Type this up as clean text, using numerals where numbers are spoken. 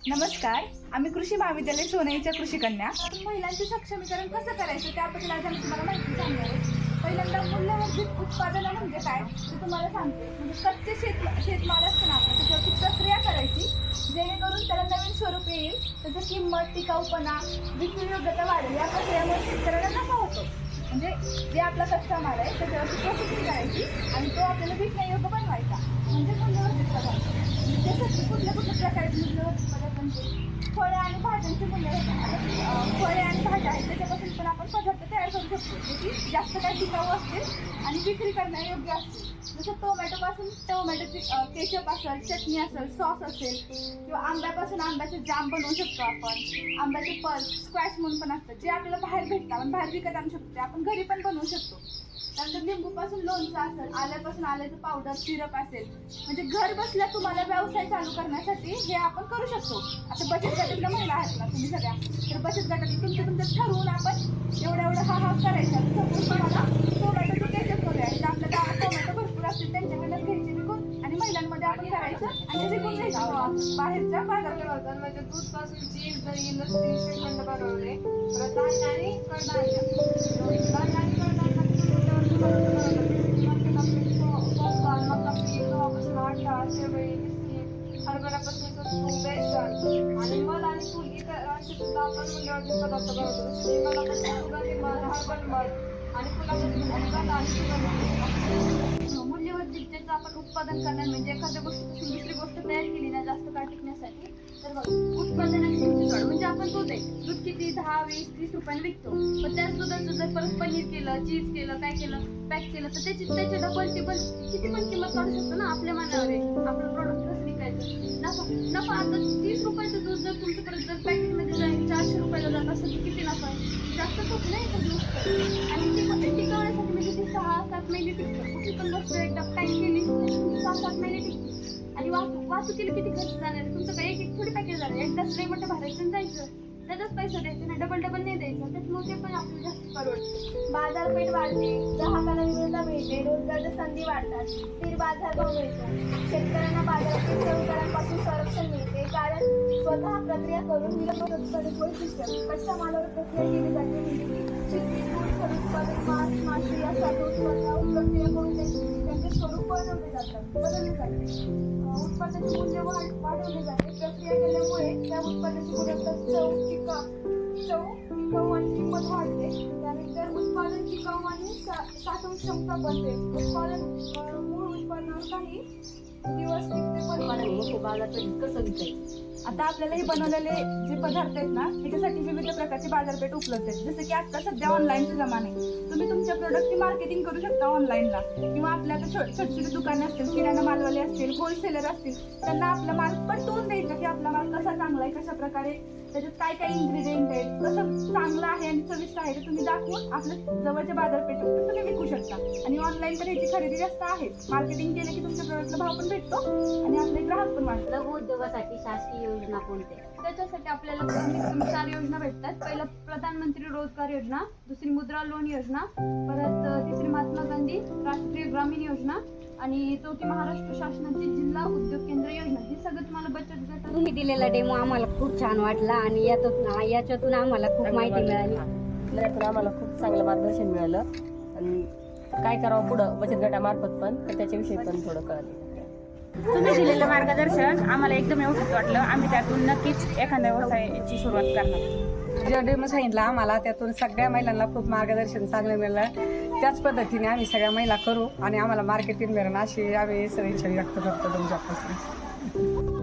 नमस्कार, आम्ही कृषी महाविद्यालय सोनईच्या कृषी कन्या. महिलांचे सक्षमीकरण कसं करायचं त्याबद्दल आज आम्ही तुम्हाला माहिती सांगणार आहे. पहिल्यांदा मूल्यवर्धित उत्पादनं म्हणजे काय ते तुम्हाला सांगते. म्हणजे कच्चे शेतमाल असतं ना आपलं, त्याच्यावरती प्रक्रिया करायची जेणेकरून त्याला नवीन स्वरूप येईल, त्याचं किंमत, टिकाऊपणा, विक्री योग्यता वाढेल. या प्रक्रियेमुळे शेतकऱ्याला नफा होतो. म्हणजे जे आपला कच्चा माल आहे त्याच्यावरती प्रोसेसिंग करायची आणि तो आपल्याला विकण्यायोग्य बनवायचा, म्हणजे मूल्यवर्धित पदार्थ. त्यासाठी कुठल्या प्रकारचे मूल्यवर्धित पदार्थ म्हणजे फळे आणि भाज्यांचे मूल्य होतं. फळे आणि भाज्या आहेत त्याच्यापासून पण आपण पदार्थ तयार करू शकतो, जे की जास्त काही टिकाऊ असतील आणि विक्री करण्यायोग्य असतील. जसं टोमॅटोपासून टोमॅटोची केचप असेल, चटणी असेल, सॉस असेल, किंवा आंब्यापासून आंब्याचे जाम बनवू शकतो आपण. आंब्याचे पल्प, स्क्वॅश म्हणून पण असतं, जे आपल्याला बाहेर भेटतं, आपण बाहेर विकत आणू शकतो, ते आपण घरी पण बनवू शकतो. त्यानंतर लिंबूपासून लोणचं असेल, आल्यापासून आल्याचं पावडर, सिरप असेल. म्हणजे घर बसल्या तुम्हाला व्यवसाय चालू करण्यासाठी हे आपण करू शकतो. आता बचत गटातल्या महिला आहेत ना तुम्ही सगळ्या, तर बचत गटात तुमचं ठरवून आपण एवढं हा करायचा. सपोज तुम्हाला टोमॅटोचं केचप करूया, तर आपल्या गावात टोमॅटो भरपूर असतील, त्यांच्याकडनं घ्यायचे विकून आणि महिलांमध्ये आपण करायचं आणि विकून घ्यायचं बाहेरच्या बाजारात. म्हणजे दूध पासून चीज, दही, लस्सी, श्रीखंड बनवले. परत धान्य आणि कडधान्य आटा, शेवई, बिस्किट, हरभऱ्यापासून तूप, बेसन आणि मध आणि फूल इतर सुद्धा आपण मूल्यवर्धित पदार्थ बनवतो. जसे की मधापासून सुगंधी मध, हर्बल मध आणि फुलापासून गंध आणि सुगंधी. मूल्यवर्धिततेचं आपण उत्पादन करणार म्हणजे एखाद्या गोष्टीपासून दुसरी गोष्ट तयार केली ना जास्त काळ टिकण्यासाठी. तर बघ, उत्पादनाची किंमत वाढ म्हणजे आपण दूध किती 10, 20, 30 रुपयाने विकतो, पण त्याच दुधाचं जर परत पनीर केलं, चीज केलं, काय केलं, पॅक केलं, तर त्याच्या डबल टिबल किती पण किंमत काढू शकतो ना. आपल्या मनावर आहे आपलं प्रोडक्ट कसं विकायचं. नफा आता 30 रुपयाचं दूध जर तुमचं परत जर पॅकेटमध्ये जाईल 400 रुपयाला जात असेल तर किती नफा आहे. जास्त खूप नाही आणि टिकवण्यासाठी म्हणजे ती 6-7 महिने टिकतं. कुठली पण गोष्ट एकदा पॅक केली 6-7 महिने टिकते. आणि वाहतुकीला किती खर्च जाणार आहे तुमचं. काही एक थोडी पॅकेज झालं, एकदाच लई मोठं भरायचं आणि जायचं, त्याचाच पैसा द्यायचा ना, डबल नाही द्यायचं. त्याच्यामुळे ते पण आपल्याला जास्त परवडतं. बाजारपेठ वाढते, ग्राहकांना विविधता मिळते, रोजगाराच्या संधी वाढतात, स्थिर बाजारभाव मिळतो, शेतकऱ्यांना बाजारातील चढउतारांपासून संरक्षण मिळते, कारण स्वतः प्रक्रिया करून निरंतर वैशिष्ट्य कच्च्या मालावर प्रक्रिया केली जाते. म्हणजे शेती, दूध, फलोत्पादन, मांस, माशी यासारखे उत्पादनावर प्रक्रिया करून त्यांचे स्वरूप बदलले जाते. उत्पादनाचे मूल्य वाढवले जाते. प्रक्रिया केल्यामुळे त्या उत्पादनाची गुणवत्ता, टिकाऊ आणि किंमत वाढते. त्यानंतर उत्पादन टिकाऊ आणि साठवण क्षमता बनते. मूळ उत्पादनावर काही दिवस टिकते पण बाजारपेठ कसं विकायचं. आता आपल्याला हे बनवलेले जे पदार्थ आहेत ना त्याच्यासाठी विविध प्रकारचे बाजारपेठ उपलब्ध आहेत. जसं की आता सध्या ऑनलाईनचे जमाने, तुम्ही तुमच्या प्रोडक्टची मार्केटिंग करू शकता ऑनलाईनला, किंवा आपल्या छोटी दुकाने असतील, किराणा मालवाले असतील, होलसेलर असतील, त्यांना आपला माल पटवून द्यायचा की आपला माल कसा चांगला आहे, कशा प्रकारे त्याच्यात काय काय इन्ग्रेडियंट आहेत, कसं चांगलं आहे आणि चविष्ट आहे ते तुम्ही दाखवून आपल्या जवळच्या बाजारपेठेत तुम्ही विकू शकता. आणि ऑनलाईन तर ह्याची खरेदी जास्त आहे. मार्केटिंग केलं की तुमच्या प्रोडक्टला भाव पण भेटतो आणि आपले ग्राहक पण वाढतात. लघु उद्योगासाठी शासकीय योजना कोणत्या. त्याच्यासाठी आपल्याला कमीत कमी 4 योजना भेटतात. पहिलं प्रधानमंत्री रोजगार योजना, दुसरी मुद्रा लोन योजना, परत तिसरी महात्मा गांधी राष्ट्रीय ग्रामीण योजना आणि चौथी महाराष्ट्र शासनाची जिल्हा उद्योग केंद्र योजना. हे सगळं तुम्हाला बचत गट. तुम्ही दिलेला डेमो आम्हाला खूप छान वाटला आणि याच्यातून आम्हाला खूप माहिती मिळाली. यातून आम्हाला खूप चांगलं मार्गदर्शन मिळालं आणि काय करावं पुढं बचत गटामार्फत पण, तर त्याच्याविषयी पण थोडं कळलं. तुम्ही दिलेलं मार्गदर्शन आम्हाला एकदम व्यवस्थित वाटलं. आम्ही त्यातून नक्कीच एखाद्या व्यवसायाची सुरुवात करणार. जे डेमो सांगितलं आम्हाला त्यातून सगळ्या महिलांना खूप मार्गदर्शन चांगलं मिळालं. त्याच पद्धतीने आम्ही सगळ्या महिला करू आणि आम्हाला मार्केटिंग मिळेल अशी आम्ही सगळी इच्छा व्यक्त करतो तुमच्यापासून.